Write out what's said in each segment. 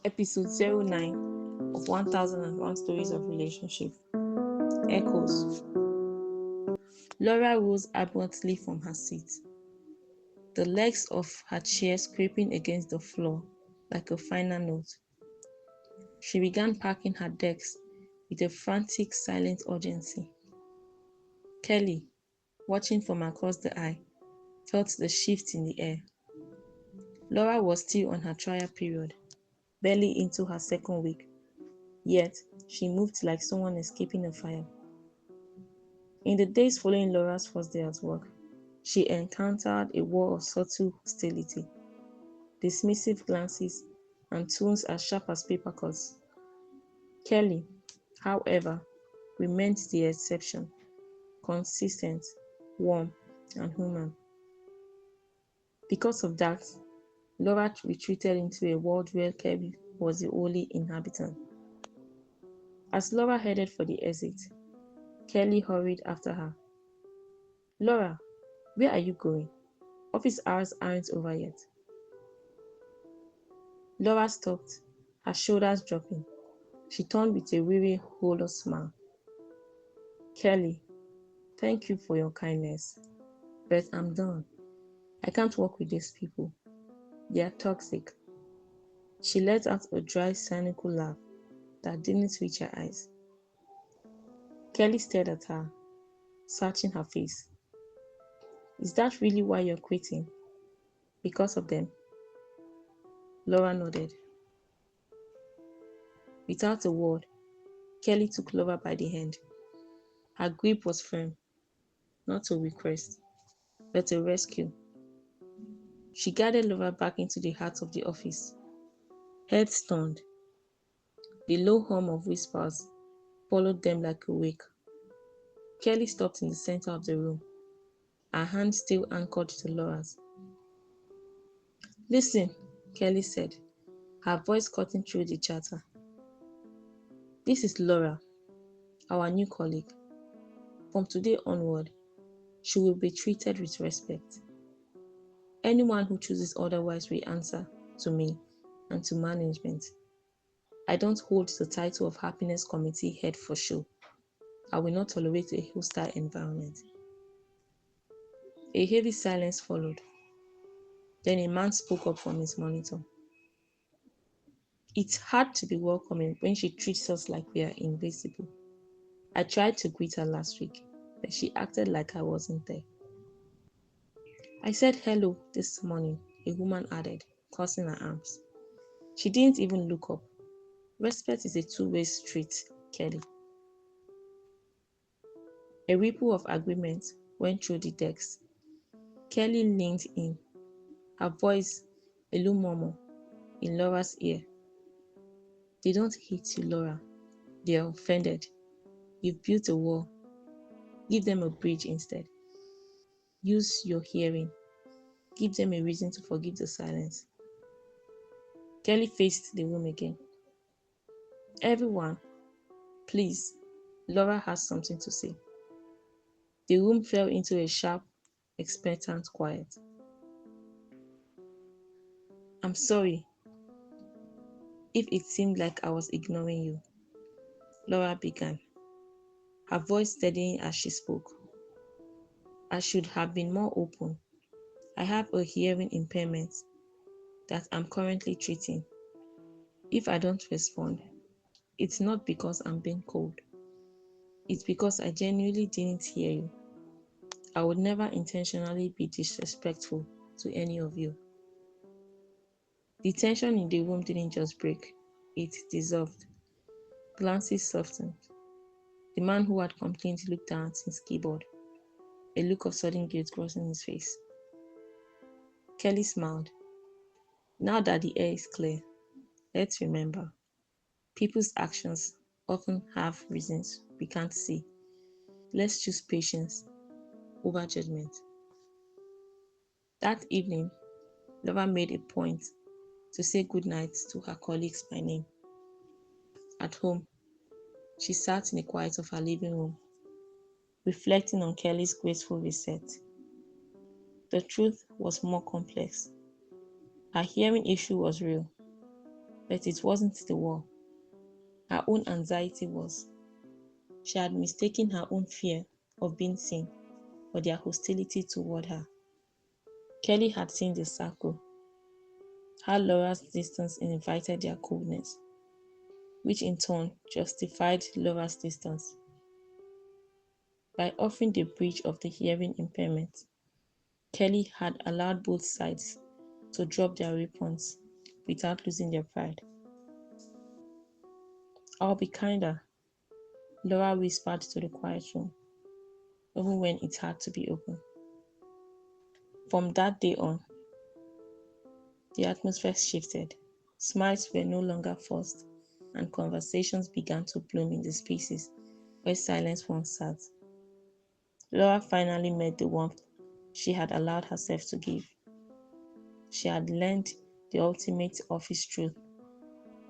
Episode 09 of 1001 Stories of Relationship. Echoes. Laura rose abruptly from her seat, the legs of her chair scraping against the floor like a final note. She began packing her decks with a frantic, silent urgency. Kelly, watching from across the aisle, felt the shift in the air. Laura was still on her trial period, barely into her second week, yet she moved like someone escaping a fire. In the days following Laura's first day at work, she encountered a wall of subtle hostility, dismissive glances, and tones as sharp as papercuts. Kelly, however, remained the exception, consistent, warm, and human. Because of that, Laura retreated into a world where Kelly was the only inhabitant. As Laura headed for the exit, Kelly hurried after her. Laura, where are you going? Office hours aren't over yet. Laura stopped, her shoulders dropping. She turned with a weary, hollow smile. Kelly, thank you for your kindness, but I'm done. I can't work with these people. They are toxic. She let out a dry, cynical laugh that didn't reach her eyes. Kelly stared at her, searching her face. Is that really why you're quitting? Because of them? Laura nodded. Without a word, Kelly took Laura by the hand. Her grip was firm, not a request, but a rescue. She guided Laura back into the heart of the office. Head stunned, the low hum of whispers followed them like a wake. Kelly stopped in the center of the room, her hand still anchored to Laura's. Listen, Kelly said, her voice cutting through the chatter. This is Laura, our new colleague. From today onward, she will be treated with respect. Anyone who chooses otherwise will answer to me and to management. I don't hold the title of Happiness Committee head for show. I will not tolerate a hostile environment. A heavy silence followed. Then a man spoke up from his monitor. It's hard to be welcoming when she treats us like we are invisible. I tried to greet her last week, but she acted like I wasn't there. I said hello this morning, a woman added, crossing her arms. She didn't even look up. Respect is a two-way street, Kelly. A ripple of agreement went through the decks. Kelly leaned in, her voice a low murmur in Laura's ear. They don't hate you, Laura. They are offended. You've built a wall. Give them a bridge instead. Use your hearing. Give them a reason to forgive the silence. Kelly faced the room again. Everyone, please, Laura has something to say. The room fell into a sharp, expectant quiet. I'm sorry if it seemed like I was ignoring you, Laura began, her voice steadying as she spoke. I should have been more open. I have a hearing impairment that I'm currently treating. If I don't respond, it's not because I'm being cold. It's because I genuinely didn't hear you. I would never intentionally be disrespectful to any of you. The tension in the room didn't just break, it dissolved. Glances softened. The man who had complained looked down at his keyboard, a look of sudden guilt crossing his face. Kelly smiled. Now that the air is clear, let's remember, people's actions often have reasons we can't see. Let's choose patience over judgment. That evening, Laura made a point to say goodnight to her colleagues by name. At home, she sat in the quiet of her living room, reflecting on Kelly's graceful reset. The truth was more complex. Her hearing issue was real, But it wasn't the wall. Her own anxiety was. She had mistaken her own fear of being seen for their hostility toward her. Kelly had seen the circle, how Laura's distance invited their coldness, which in turn justified Laura's distance. By offering the bridge of the hearing impairment, Kelly had allowed both sides to drop their weapons without losing their pride. "I'll be kinder," Laura whispered to the quiet room, even when it had to be open. From that day on, the atmosphere shifted. Smiles were no longer forced, and conversations began to bloom in the spaces where silence once sat. Laura finally met the warmth she had allowed herself to give. She had learned the ultimate office truth: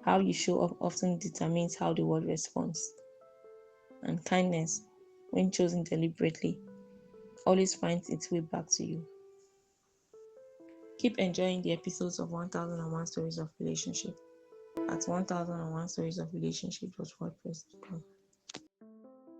how you show up often determines how the world responds. And kindness, when chosen deliberately, always finds its way back to you. Keep enjoying the episodes of 1001 Stories of Relationship at 1001 Stories of Relationship.wordpress.com.